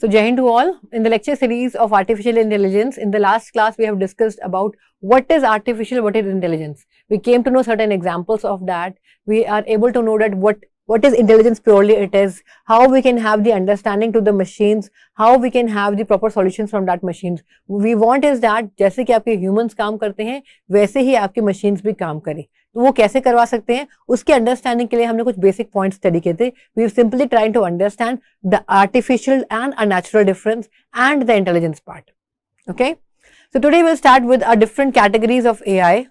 So Jai Hind to all. In the lecture series of artificial intelligence, in the last class we have discussed about what is artificial, what is intelligence. We came to know certain examples of that. We are able to know that what is intelligence purely it is, how we can have the understanding to the machines, how we can have the proper solutions from that machines. We want is that जैसे कि आपके humans काम करते हैं वैसे ही आपकी machines भी काम करें. तो वो कैसे करवा सकते हैं उसके अंडरस्टैंडिंग के लिए हमने कुछ बेसिक पॉइंट्स स्टडी किए थे. We simply trying to understand the artificial and a natural difference and the intelligence part. Okay, so today will start with a different categories of AI.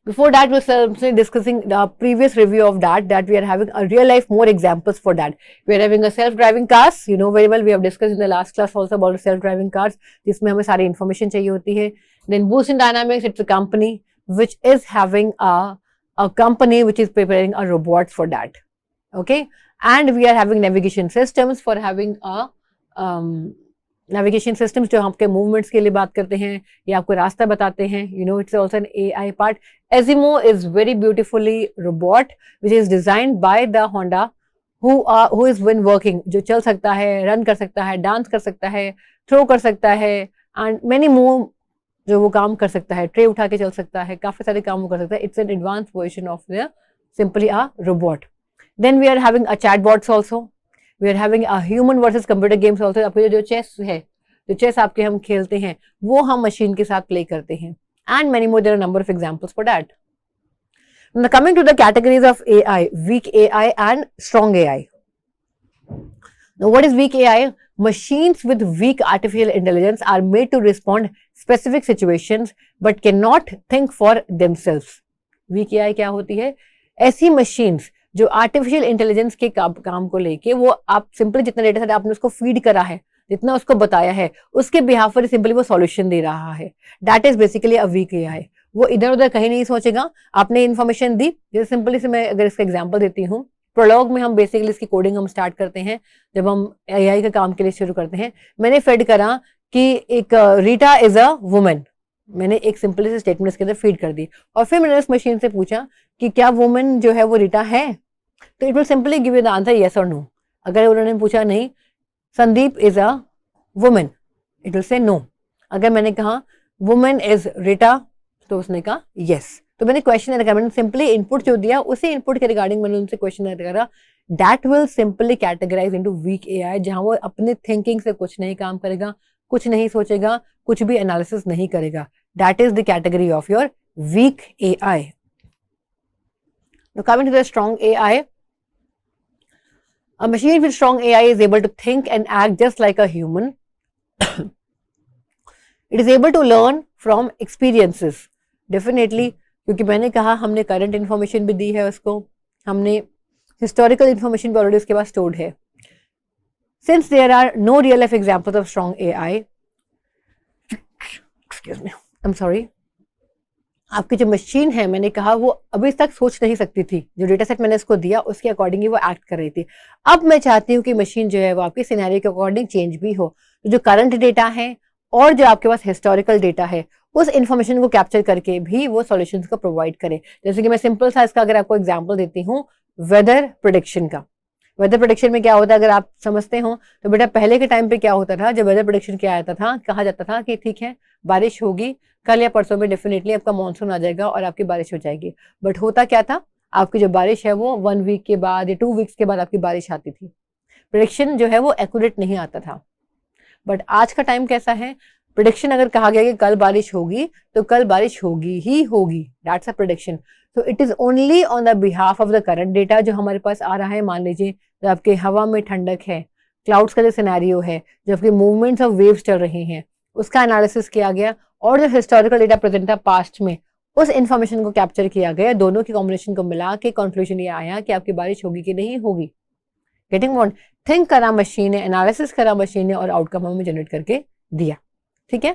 Before that, we're simply discussing the previous review of that we are having a real life more examples for that. We are having a self-driving cars. You know very well, we have discussed in the last class also about self-driving cars. जिसमें हमें सारी information चाहिए होती है. Then Boost in Dynamics, it's a company which is having a company which is preparing a robot for that. Okay, and we are having navigation systems for having a navigation systems जो आपके movements के लिए बात करते हैं या आपको रास्ता बताते हैं. You know it's also an AI part. ASIMO is very beautifully robot which is designed by the Honda who is been working, जो चल सकता है, रन कर सकता है, डांस कर सकता है, थ्रो कर सकता है एंड मेनी मूव जो वो काम कर सकता है, ट्रे उठा के चल सकता है, काफी सारे काम वो कर सकता है. It's an advance version of the simply a robot. Then we are having a chatbots also. We are having a human versus computer games also. आपके जो चेस है, जो चेस आपके हम खेलते हैं वो हम मशीन के साथ प्ले करते हैं. And many more, there are a number of examples for that. Now coming to the categories of AI, weak AI and strong AI. Now what is weak AI? Machines with weak artificial intelligence are made to respond specific situations but cannot think for themselves. Weak AI क्या होती है? ऐसी machines जो artificial intelligence के काम को लेके वो आप सिंपली जितना डेटा सेट आपने उसको फीड करा है, जितना उसको बताया है, उसके बिहाफ पर सिंपली वो सॉल्यूशन दे रहा है. That is basically a weak AI. वो इधर उधर कहीं नहीं सोचेगा. आपने इन्फॉर्मेशन दी, जैसे सिंपली से मैं अगर इसका एग्जांपल देती हूँ, प्रोलॉग में हम बेसिकली इसकी कोडिंग हम स्टार्ट करते हैं जब हम एआई का काम के लिए शुरू करते हैं. मैंने फेड करा कि एक रीटा इज अ वुमेन. मैंने एक सिंपल से स्टेटमेंट इसके अंदर फीड कर दी और फिर मैंने उस मशीन से पूछा कि क्या वुमेन जो है वो रीटा है, तो it will simply give you the answer yes और नो. अगर उन्होंने पूछा नहीं Sandeep is a women, it will say no. अगर मैंने कहा वुमेन इज रीटा तो उसने कहा यस. तो मैंने क्वेश्चन रखा, मैंने सिंपली इनपुट जो दिया उसी इनपुट के रिगार्डिंग मैंने उनसे क्वेश्चन करा. That will simply categorise into weak AI, जहां वो अपने थिंकिंग से कुछ नहीं काम करेगा, कुछ नहीं सोचेगा, कुछ भी एनालिसिस नहीं करेगा. That is the category of your weak AI. Now coming to the strong AI, a machine with strong AI is able to think and act just like a human. It is able to learn from experiences. Definitely, क्योंकि मैंने कहा हमने current information भी दी है उसको, हमने historical information भी already उसके पास स्टोर्ड है. Since there are no real life examples of strong AI, excuse me, I'm sorry, आपकी जो मशीन है मैंने कहा वो अभी तक सोच नहीं सकती थी. जो डेटा सेट मैंने इसको दिया उसके अकॉर्डिंग ही वो एक्ट कर रही थी. अब मैं चाहती हूँ कि मशीन जो है वो आपके सिनेरियो के अकॉर्डिंग चेंज भी हो. तो जो करंट डेटा है और जो आपके पास हिस्टोरिकल डेटा है उस इन्फॉर्मेशन को कैप्चर करके भी वो सॉल्यूशंस को प्रोवाइड करे. जैसे कि मैं सिंपल सा इसका अगर आपको एग्जाम्पल देती हूँ वेदर प्रेडिक्शन का. वेदर प्रेडिक्शन में क्या होता है अगर आप समझते हो तो बेटा पहले के टाइम पे क्या होता था, जब वेदर प्रेडिक्शन क्या आता था, कहा जाता था कि ठीक है बारिश होगी कल या परसों में, डेफिनेटली आपका मानसून आ जाएगा और आपकी बारिश हो जाएगी. बट होता क्या था, आपकी जो बारिश है वो 1 वीक के बाद या 2 वीक्स के बाद आपकी बारिश आती थी. प्रेडिक्शन जो है वो एक्यूरेट नहीं आता था. बट आज का टाइम कैसा है, प्रेडिक्शन अगर कहा गया कि कल बारिश होगी तो कल बारिश होगी ही होगी. That's a prediction. तो it is only on the behalf of the current data जो हमारे पास आ रहा है. मान लीजिए जो आपके हवा में ठंडक है, क्लाउड्स का जो सिनेरियो है, जो आपके मूवमेंट्स ऑफ वेव्स चल रहे हैं, उसका एनालिसिस किया गया और जो हिस्टोरिकल डेटा प्रेजेंट था पास्ट में उस इन्फॉर्मेशन को कैप्चर किया गया. दोनों की कॉम्बिनेशन को मिला के कंक्लूजन ये आया कि आपकी बारिश होगी कि नहीं होगी. गेटिंग व्हाट, थिंक करा मशीन ने, एनालिसिस करा मशीन ने और आउटकम हमें जनरेट करके दिया. ठीक है.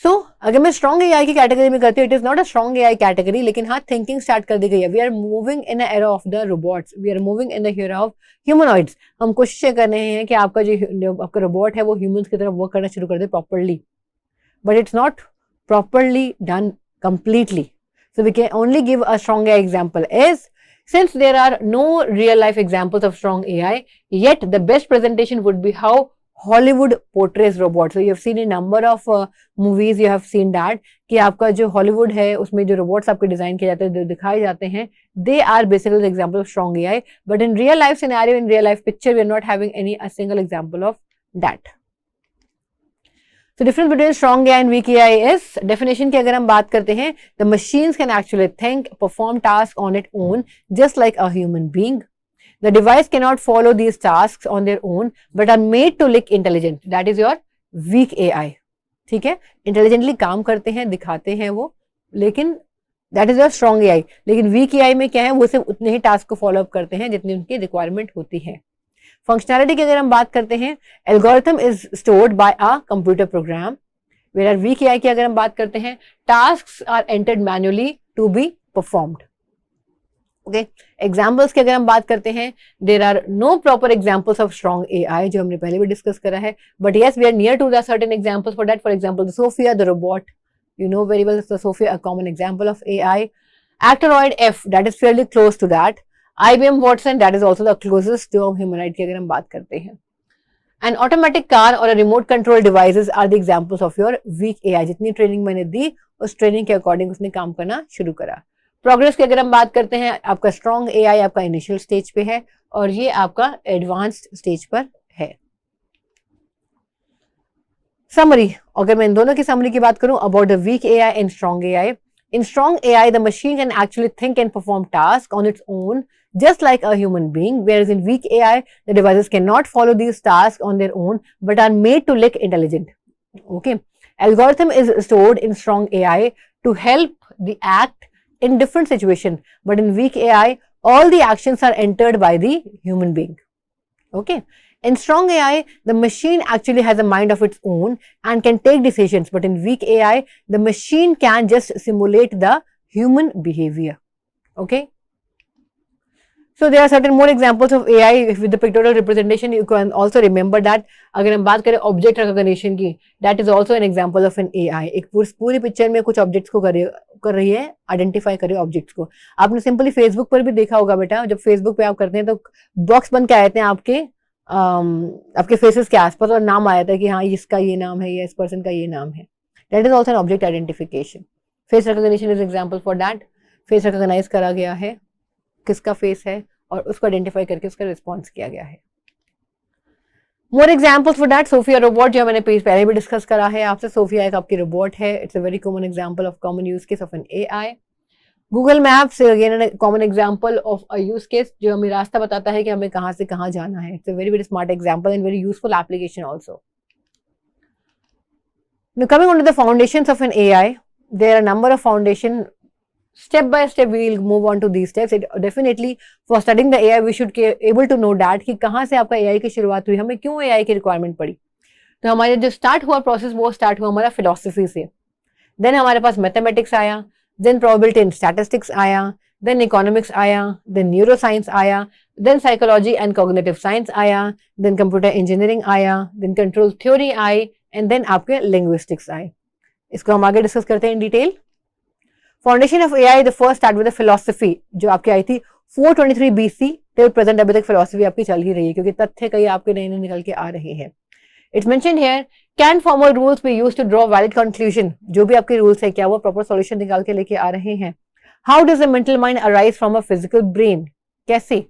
सो अगर मैं स्ट्रॉन्ग एआई की कैटेगरी में करती हूँ, it is not a strong AI category, लेकिन हाँ थिंकिंग स्टार्ट कर दी गई है. We are moving in era of the robots, we are moving in the era of humanoids. हम कोशिश कर रहे हैं कि आपका जो आपका रोबोट है वो ह्यूमंस की तरफ वर्क करना शुरू कर दे properly. But it's not properly done completely. So we can only give a strong example is Since there are no real life examples of strong AI, yet the best presentation would be how Hollywood portrays robots. So you have seen a number of movies, you have seen that कि आपका जो Hollywood है उसमें जो robots आपके design किए जाते हैं, जो दिखाए जाते हैं, they are basically the example of strong AI. But in real life scenario, in real life picture, we are not having a single example of that. So difference between strong AI and weak AI is, definition की अगर हम बात करते हैं, the machines can actually think, perform tasks on its own just like a human being. The device cannot follow these tasks on their own but are made to look intelligent. That is your weak AI. ठीक है, intelligently काम करते हैं, दिखाते हैं वो, लेकिन that is your strong AI. लेकिन वीक AI में क्या है, वो सिर्फ उतने ही टास्क को फॉलो अप करते हैं जितनी उनकी रिक्वायरमेंट होती है. फंक्शनैलिटी की अगर हम बात करते हैं, algorithm is stored by a computer program. Where weak AI की अगर हम बात करते हैं, tasks are entered manually to be performed. Okay, examples की अगर हम बात करते हैं, there are no proper examples of strong AI, जो हमने पहले भी डिस्कस करा है, but yes we are near to the certain examples for that. For example Sophia the robot, you know very well, the Sophia, a common example of AI. Actoroid F, that is fairly close to that. IBM Watson, that is also the closest to humanoid की अगर हम बात करते हैं. An automatic car or a remote control devices are the examples of your weak AI. जितनी training मैंने दी, उस training के अकॉर्डिंग उसने काम करना शुरू करा. प्रोग्रेस की अगर हम बात करते हैं, आपका स्ट्रॉन्ग AI आपका इनिशियल स्टेज पे है और ये आपका एडवांस्ड स्टेज पर है. समरी, अगर मैं इन दोनों की समरी की बात करूं, about the weak AI and strong AI. In strong AI, the machine can actually think and perform tasks on its own, just like a human being, whereas in weak AI, the devices cannot follow these tasks on their own, but are made to look intelligent. Okay. Algorithm is stored in strong AI to help the act in different situations, but in weak AI, all the actions are entered by the human being. Okay. In strong AI, the machine actually has a mind of its own and can take decisions, but in weak AI, the machine can just simulate the human behavior. Okay. So there are certain more examples of AI with the pictorial representation. You can also remember that. अगर हम बात करें object recognition की, that is also an example of an AI. एक पूरी picture में कुछ objects को कर रही है, आइडेंटिफाई करे ऑब्जेक्ट्स को. आपने सिंपली फेसबुक पर भी देखा होगा बेटा, जब फेसबुक पे आप करते हैं तो बॉक्स बन के आए थे आपके फेसेस के आसपास और नाम आया था कि हाँ इसका ये नाम है या इस पर्सन का ये नाम है. That is also an object identification. Face recognition is example for that. Face recognise करा गया है किसका फेस है और उसको आइडेंटिफाई करके उसका रिस्पॉन्स किया गया है. More examples for that, Sophia robot जो मैंने पहले भी डिस्कस करा है आपसे. सोफिया एक आपकी रोबोट है. It's a very common example of common use case of an AI. Google maps again common example of a use case जो हमें रास्ता बताता है कि हमें कहाँ से कहाँ जाना है. It's a very very smart example and very useful application also. Now coming on to the foundations of an AI, there are a number of foundation. Step by step we will move on to these steps. It definitely for studying the AI we should be able to know that कि कहाँ से आपका AI की शुरुआत हुई, हमें क्यों AI की रिक्वायरमेंट पड़ी. तो हमारे जो स्टार्ट हुआ प्रोसेस वो स्टार्ट हुआ हमारा फिलोसफी से. देन हमारे पास मैथमेटिक्स आया, then probability and statistics आया, then economics आया, then neuroscience आया, then psychology and cognitive science आया, then computer engineering आया, then control theory I, and then आपके linguistics आए. इसको हम आगे डिस्कस करते हैं in detail. Foundation of AI, the first start with the philosophy जो आपकी आई थी 423 BC टिल प्रेजेंट. अभी तक फिलोसफी आपकी चल ही रही है क्योंकि तथ्य कई आपके नए नए निकल के आ रहे हैं. It's mentioned here, can formal rules be used to draw valid conclusion. जो भी आपके रूल्स है क्या वो प्रॉपर सॉल्यूशन निकाल के लेके आ रहे हैं. How does the mental mind arise from a physical brain, कैसे.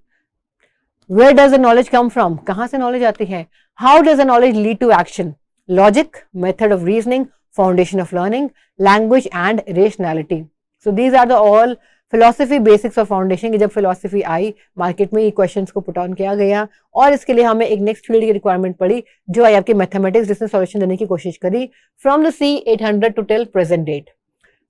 Where does the knowledge come from, कहाँ से नॉलेज आती है. How does the knowledge lead to action. Logic, method of reasoning, foundation of learning, language and rationality. So these are the all philosophy basics of foundation. जब philosophy आई market में ये questions को put on किया गया और इसके लिए हमें एक नेक्स्ट फील्ड की रिक्वायरमेंट पड़ी जो आई आपकी मैथमेटिक्स, जिसने सॉल्यूशन देने की कोशिश करी from the C800 to till present date.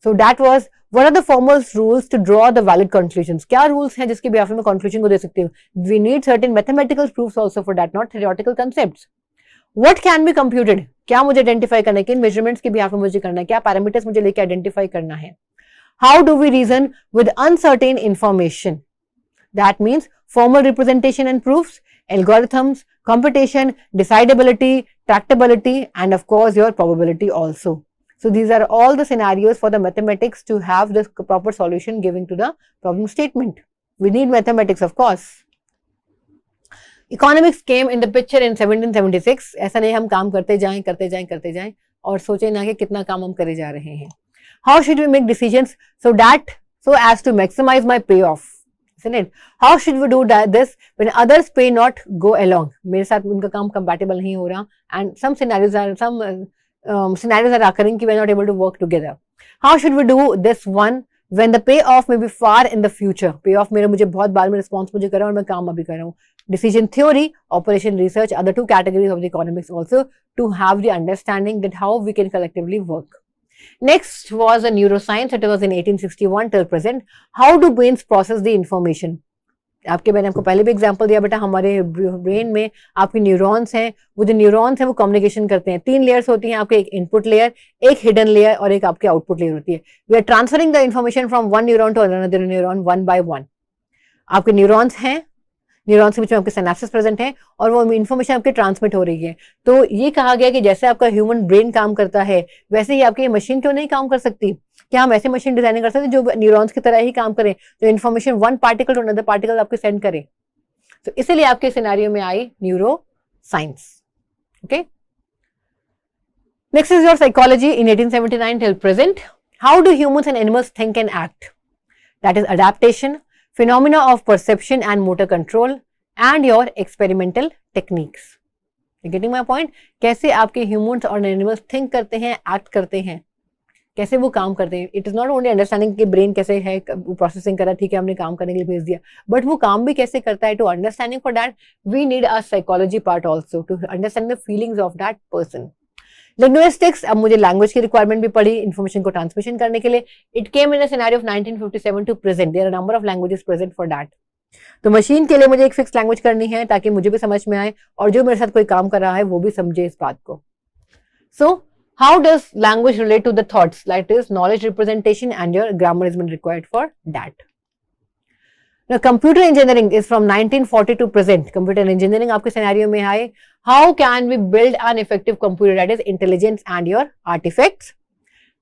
So that was what are the formal rules to draw the valid conclusions. क्या रूल्स हैं जिसके बिहाफ में कंक्लूजन को दे सकती हूँ. We need certain mathematical proofs also for that, not theoretical concepts. What can be computed, क्या मुझे आइडेंटिफाई करना है, किन मेजरमेंट्स के बिहाफ में मुझे करना है, क्या पैरामीटर्स मुझे लेके आइडेंटिफाई करना है. How do we reason with uncertain information? That means formal representation and proofs, algorithms, computation, decidability, tractability, and of course your probability also. So these are all the scenarios for the mathematics to have this proper solution giving to the problem statement. We need mathematics, of course. Economics came in the picture in 1776. ऐसा नहीं हम काम करते जाएं और सोचे ना कि कितना काम हम करे जा रहे हैं. How should we make decisions so as to maximize my payoff? Isn't it? How should we do this when others may not go along? मेरे साथ उनका काम compatible नहीं हो रहा, and some scenarios are occurring कि we are not able to work together. How should we do this one when the payoff may be far in the future? Payoff मेरा मुझे बहुत बाद में response मुझे कर रहा हूँ और मैं काम अभी कर रहा हूँ. Decision theory, operation research are the two categories of the economics also to have the understanding that how we can collectively work. Next was a neuroscience. It was in 1861 till present. How do brains process the information? मैंने आपको पहले भी example दिया बेटा, हमारे brain में आपके neurons हैं, वो जो न्यूरॉन्स हैं वो कम्युनिकेशन करते हैं. 3 लेयर्स होती हैं आपके, एक इनपुट लेयर, एक हिडन लेयर और एक आपके आउटपुट लेयर होती है. We are transferring the information from one neuron to another neuron one by one. आपके न्यूरॉन्स हैं, न्यूरॉन्स के बीच में आपके सिनेप्सिस प्रेजेंट है और वो इन्फॉर्मेशन आपके ट्रांसमिट हो रही है. तो ये कहा गया कि जैसे आपका ह्यूमन ब्रेन काम करता है वैसे ही आपकी मशीन क्यों नहीं काम कर सकती? क्या हम ऐसे मशीन डिजाइन कर सकते जो न्यूरॉन्स की तरह ही काम करें, जो information one particle to another particle आपके सेंड करे? तो इसीलिए आपके सिनेरियो में आई neuroscience. Okay, next is your psychology in 1879 till present. How do humans and animals think and act? That is adaptation, phenomena of perception and motor control, and your experimental techniques. You getting my point? कैसे आपके humans और animals think करते हैं, act करते हैं, कैसे वो काम करते हैं. It is not only understanding कि brain कैसे है, processing करा, ठीक है हमने काम करने के लिए भेज दिया, but वो काम भी कैसे करता है. To understanding for that, we need a psychology part also to understand the feelings of that person. Linguistics, अब मुझे लैंग्वेज की रिक्वायरमेंट भी पड़ी इन्फॉर्मेशन को ट्रांसमिशन करने के लिए. It came in a scenario of 1957 to present. There are number of languages present for that. तो मशीन के लिए मुझे एक फिक्स लैंग्वेज करनी है ताकि मुझे भी समझ में आए और जो मेरे साथ कोई काम कर रहा है वो भी समझे इस बात को. So how does language relate to the thoughts? That is knowledge representation and your grammar is been required for that. Now, computer engineering is from 1940 to present. Computer engineering आपके सिनेरियो में आए. How can we build an effective computer, that is intelligence and your artifacts?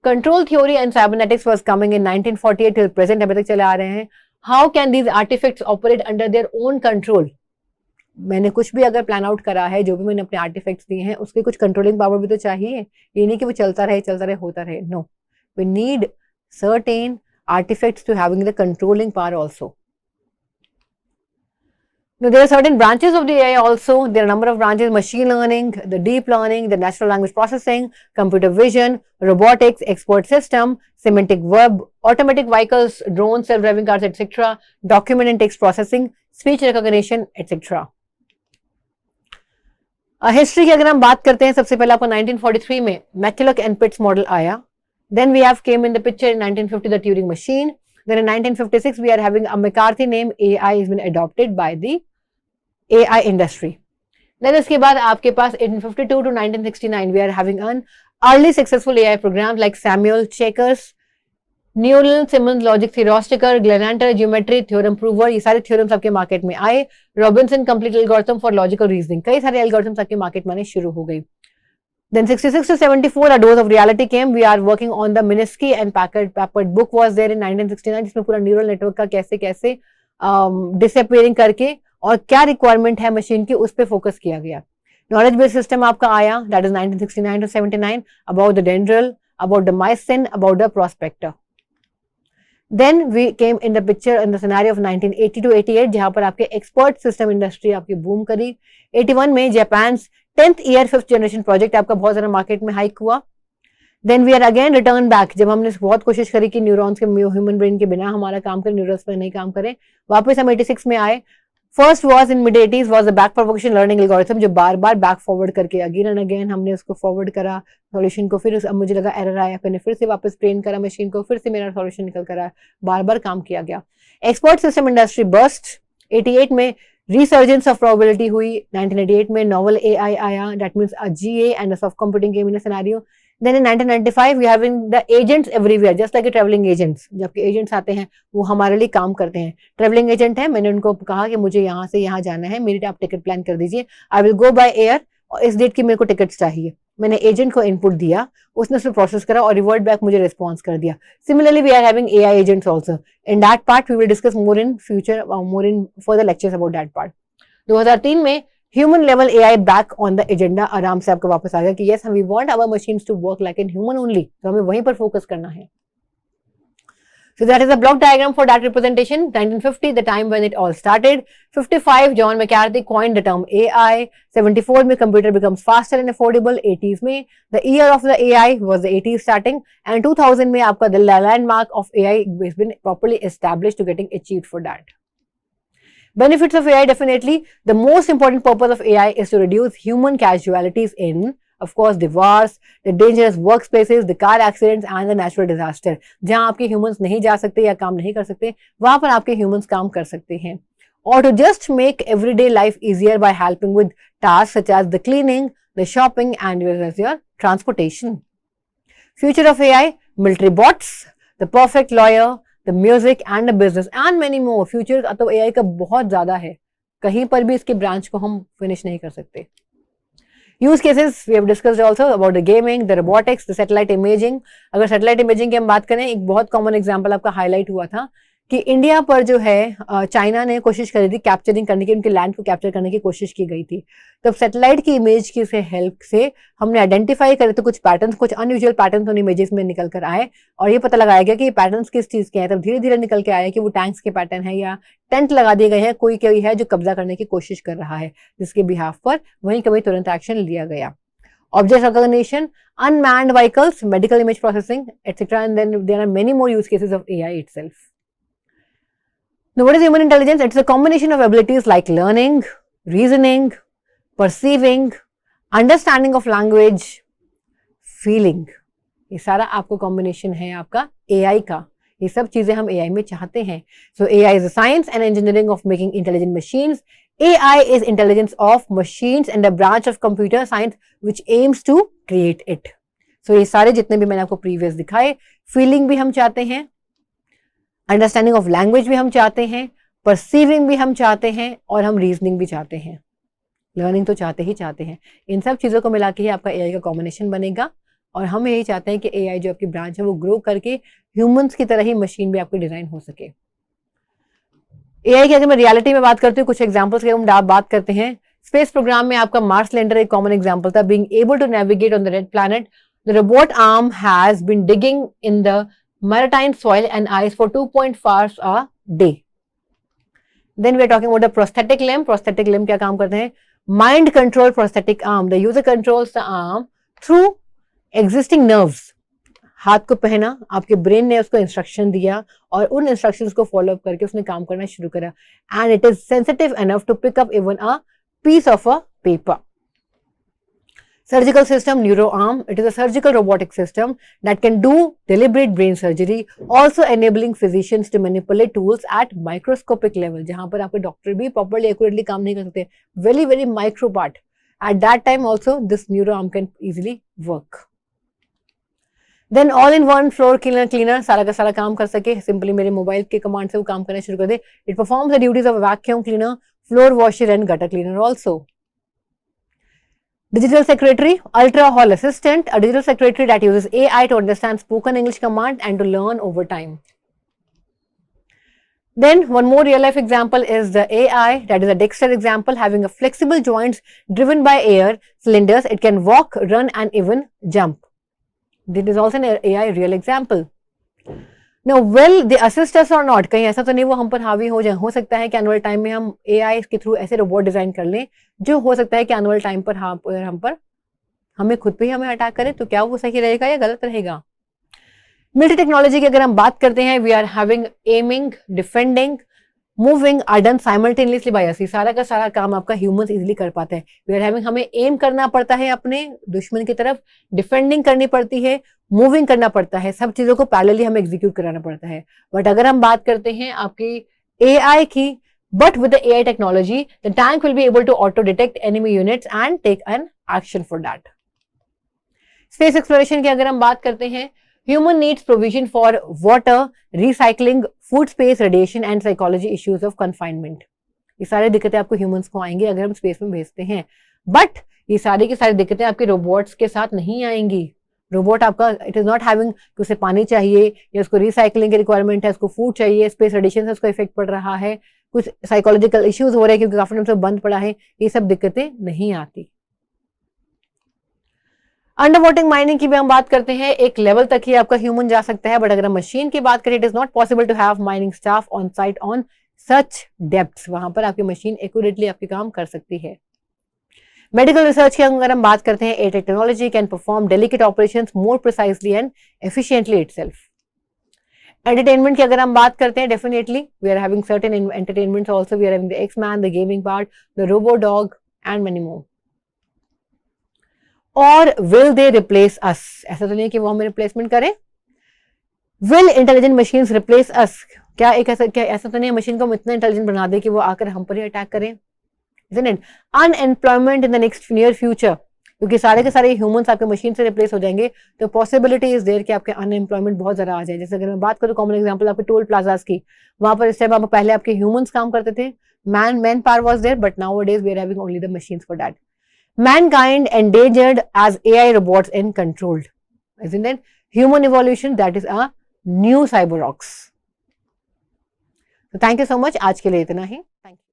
Control theory and cybernetics was coming in 1948 till present. अभी तक चले आ रहे हैं. How can these artifacts operate under their own control? मैंने कुछ भी अगर plan out करा है, जो भी मैंने अपने आर्टिफैक्ट्स दिए हैं, उसकी कुछ कंट्रोलिंग पावर भी तो चाहिए. ये नहीं कि वो चलता रहे होता रहे. No, we need certain artifacts to having the controlling power also. Now, there are certain branches of the AI also. There are a number of branches: machine learning, the deep learning, the natural language processing, computer vision, robotics, expert system, semantic web, automatic vehicles, drones, self-driving cars, etc., document and text processing, speech recognition, etc. History की अगर हम बात करते हैं, सबसे पहले आपको 1943 में मैकलॉक एंड पिट्स मॉडल आया. Then we have came in the picture in 1950 the Turing machine. Then in 1956 we are having a McCarthy name AI has been adopted by the AI industry. Then इसके बाद आपके पास 1852 to 1969 we are having an early successful AI programs like Samuel Checkers, Newell, Simmons, Logic Theoretiker, Glenanter, Geometry, Theorem Prover. ये सारे theorems आपके market में आए. Robinson Complete Algorithm for Logical Reasoning. कई सारे algorithms आपके मार्केट में आने शुरू हो गई. Then 66 to 74 a dose of reality came. We are working on the Minsky and Papert book was there in 1969 जिसमें पूरा न्यूरल नेटवर्क का कैसे कैसे डिसअपियरिंग करके और क्या रिक्वायरमेंट है मशीन की उस पर फोकस किया गया. नॉलेज बेस्ड सिस्टम आपका आया, that is 1969 to 79, about the Dendral, about the MYCIN, about the Prospector. Then we came in the picture in the scenario of 1980 to 88 जहां पर आपके एक्सपर्ट सिस्टम इंडस्ट्री आपकी बूम करी. 81 में Japan 10th year 5th generation project आपका बहुत ज्यादा market में हाइक हुआ. Then we are again return back, जब हमने बहुत कोशिश करी कि न्यूरॉन्स के ह्यूमन ब्रेन के बिना हमारा काम करें, न्यूरॉन्स पर नहीं काम करें, वापस हम 86 में आए. First was in mid 80s was the back propagation learning algorithm, जो बार बार बैक फॉरवर्ड करके अगेन एंड अगेन हमने उसको फॉरवर्ड करा सॉल्यूशन को. फिर अब मुझे लगा एरर आया, फिर से वापस ट्रेन करा मशीन को, फिर से मेरा सॉल्यूशन निकल कर आया, बार बार काम किया गया. Expert system industry burst. 88 में रिसर्जेंस ऑफ प्रोबेबिलिटी हुई. 1988 में नोवल एआई आया, that means a GA and soft computing came in a scenario. Then in 1995 we having the agents everywhere, just like a traveling agents. जबकि agents आते हैं वो हमारे लिए काम करते हैं. traveling agent है, मैंने उनको कहा कि मुझे यहाँ से यहाँ जाना है, मेरी आप टिकट प्लान कर दीजिए, I will go by air और इस डेट की मेरे को टिकट्स चाहिए. मैंने एजेंट को इनपुट दिया, उसने उसे प्रोसेस करा और रिवर्ट बैक मुझे रिस्पॉन्स कर दिया. Similarly we are having AI agents also. In that part we will discuss more in future, more in further lectures about that part. 2003 में human level AI back on the agenda आराम से आपको वापस आ गया कि yes we want our machines to work like an human only. तो हमें वहीं पर फोकस करना है. So that is a block diagram for that representation. 1950, the time when it all started. 55, John McCarthy coined the term AI. 74 में computer becomes faster and affordable. 80s में the year of the AI was the 80s starting. And 2000 में आपका the landmark of AI has been properly established to getting achieved for that. Benefits of AI, definitely. The most important purpose of AI is to reduce human casualties in, of course, the wars, the dangerous workplaces, the car accidents and the natural disaster. जहाँ आपके humans नहीं जा सकते या काम नहीं कर सकते, वहाँ पर आपके humans काम कर सकते हैं. Or to just make everyday life easier by helping with tasks such as the cleaning, the shopping and your transportation. Future of AI, military bots, the perfect lawyer, the music and the business and many more. Future तो AI का बहुत ज़्यादा है, कहीं पर भी इसके branch को हम फिनिश नहीं कर सकते. Use cases we have discussed also about the gaming, the robotics, the satellite imaging. अगर satellite imaging की हम बात करें, एक बहुत कॉमन एग्जाम्पल आपका हाईलाइट हुआ था कि इंडिया पर जो है चाइना ने कोशिश करी थी कैप्चरिंग करने की, उनके लैंड को कैप्चर करने की कोशिश की गई थी. तब सैटेलाइट की इमेज की से हेल्प से हमने आइडेंटिफाई करे तो कुछ पैटर्न्स, कुछ अनयूजुअल पैटर्न्स उन इमेजेस में निकल कर आए और ये पता लगाया गया कि ये पैटर्न्स किस चीज के हैं. तब धीरे धीरे निकल के आया कि वो टैंक्स के पैटर्न है या टेंट लगा दिए गए हैं, कोई है जो कब्जा करने की कोशिश कर रहा है, जिसके बिहाफ पर वहीं कभी तुरंत एक्शन लिया गया. Object recognition, unmanned vehicles, medical image processing, etc. And then there are many more use cases of AI itself. Now, what is human intelligence? It's a combination of abilities like learning, reasoning, perceiving, understanding of language, feeling. ये सारा आपको combination है आपका AI का. ये सब चीजें हम AI में चाहते हैं. So AI is the science and engineering of making intelligent machines. AI is intelligence of machines and a branch of computer science which aims to create it. So ये सारे जितने भी मैंने आपको previous दिखाए, feeling भी हम चाहते हैं, अंडरस्टैंडिंग ऑफ लैंग्वेज भी हम चाहते हैं, परसीविंग भी हम चाहते हैं और हम रीजनिंग भी चाहते हैं, लर्निंग तो चाहते ही चाहते हैं. इन सब चीज़ों को मिला के ही आपका एआई का कॉम्बिनेशन बनेगा और हम यही चाहते हैं कि एआई जो आपकी ब्रांच है वो ग्रो करके ह्यूमंस की तरह ही मशीन भी आपकी डिजाइन हो सके. एआई की अगर मैं रियलिटी में बात करती हूँ, कुछ एग्जाम्पल्स की हम बात करते हैं. स्पेस प्रोग्राम में आपका मार्स लैंडर एक कॉमन एग्जाम्पल था. Being able to navigate on the red planet, the robot arm has been digging in the maritime soil and ice for 2.5 hours a day. Then we are talking about the prosthetic limb. Prosthetic limb क्या काम करते हैं? Mind control prosthetic arm. The user controls the arm through existing nerves. हाथ को पहना, आपके brain ने उसको इंस्ट्रक्शन दिया और उन इंस्ट्रक्शंस को फॉलो अप करके उसने काम करना शुरू करा. And it is sensitive enough to pick up even a piece of a paper. Surgical system, neuroarm. It is a surgical robotic system that can do deliberate brain surgery, also enabling physicians to manipulate tools at microscopic level. जहाँ पर आपके doctor भी properly accurately काम नहीं कर सकते. Very micro part. At that time also this neuroarm can easily work. Then all-in-one floor cleaner सारा का सारा काम कर सके. Simply मेरे मोबाइल के कमांड से वो काम करना शुरू कर दे. It performs the duties of a vacuum cleaner, floor washer and gutter cleaner also. Digital secretary, ultra hall assistant, a digital secretary that uses AI to understand spoken English command and to learn over time. Then one more real life example is the AI, that is a Dexter example, having a flexible joints driven by air cylinders. It can walk, run and even jump. This is also an AI real example. Now, will they assist us or not? कहीं ऐसा तो नहीं वो हम पर हावी हो जाए. हो सकता है कि आने वाले टाइम में हम AI के थ्रू ऐसे रोबोट डिजाइन कर लें जो हो सकता है कि आने वाले टाइम पर हम पर हमें खुद पे ही हमें अटैक करे, तो क्या वो सही रहेगा या गलत रहेगा? मिलिट्री टेक्नोलॉजी की अगर हम बात करते हैं, we are having aiming, defending, moving are done simultaneously by us. सारा का सारा काम आपका ह्यूमंस इजीली कर पाते हैं. वी आर हैविंग, हमें एम करना पड़ता है अपने दुश्मन की तरफ, डिफेंडिंग करनी पड़ती है, मूविंग करना पड़ता है, सब चीजों को पैरेलली हमें एग्जीक्यूट कराना पड़ता है. बट अगर हम बात करते हैं आपकी एआई की, but with the AI technology, the tank will be able to auto detect enemy units and take an action for that. Space exploration की अगर हम बात करते हैं, human needs provision for water, recycling, food space, radiation and psychology issues of confinement. ये सारे दिक्कतें आपको humans को आएंगे अगर हम स्पेस में भेजते हैं. बट ये सारी की सारी दिक्कतें आपके रोबोट्स के साथ नहीं आएंगी। रोबोट आपका इट इज नॉट हैविंग कि उसे पानी चाहिए या उसको रिसाइकलिंग की रिक्वायरमेंट है, उसको फूड चाहिए, स्पेस रेडिएशन से उसको इफेक्ट पड़ रहा है, कुछ साइकोलॉजिकल इश्यूज हो रहे हैं क्योंकि काफी टाइम से बंद पड़ा है, ये सब दिक्कतें नहीं आती। अंडर वाटर माइनिंग की भी हम बात करते हैं, एक लेवल तक ही आपका ह्यूमन जा सकता है, बट अगर हम मशीन की बात करें it is not possible to have mining staff on site on such depths. वहां पर आपकी मशीन एक्यूरेटली आपके काम कर सकती है। मेडिकल रिसर्च की अगर हम बात करते हैं, a technology can perform delicate operations more precisely and efficiently itself. Entertainment की अगर हम बात करते हैं, definitely we are having certain entertainments also, we are having the X man, the gaming part, the robo dog and many more. और will they replace अस? ऐसा तो नहीं कि वो हमें रिप्लेसमेंट करें। विल इंटेलिजेंट मशीन्स रिप्लेस अस? क्या ऐसा तो नहीं मशीन को हम इतना इंटेलिजेंट बना दे कि वो आकर हम पर ही अटैक करें? Isn't it? Unemployment in the next near future, क्योंकि सारे के सारे ह्यूमंस आपके मशीन से रिप्लेस हो जाएंगे, तो पॉसिबिलिटी इज देयर कि आपके अनएम्प्लॉयमेंट बहुत ज्यादा आ जाए। जैसे अगर मैं बात करूं कॉमन एग्जांपल आपके टोल प्लाजास की, वहां पर इस टाइम आप पहले आपके ह्यूमंस काम करते थे, man power was there, but nowadays we are having only the machines for that. Mankind endangered as AI robots and controlled. Isn't it? Human evolution, that is a new cyber rocks. So thank you so much. आज के लिए इतना ही। Thank you.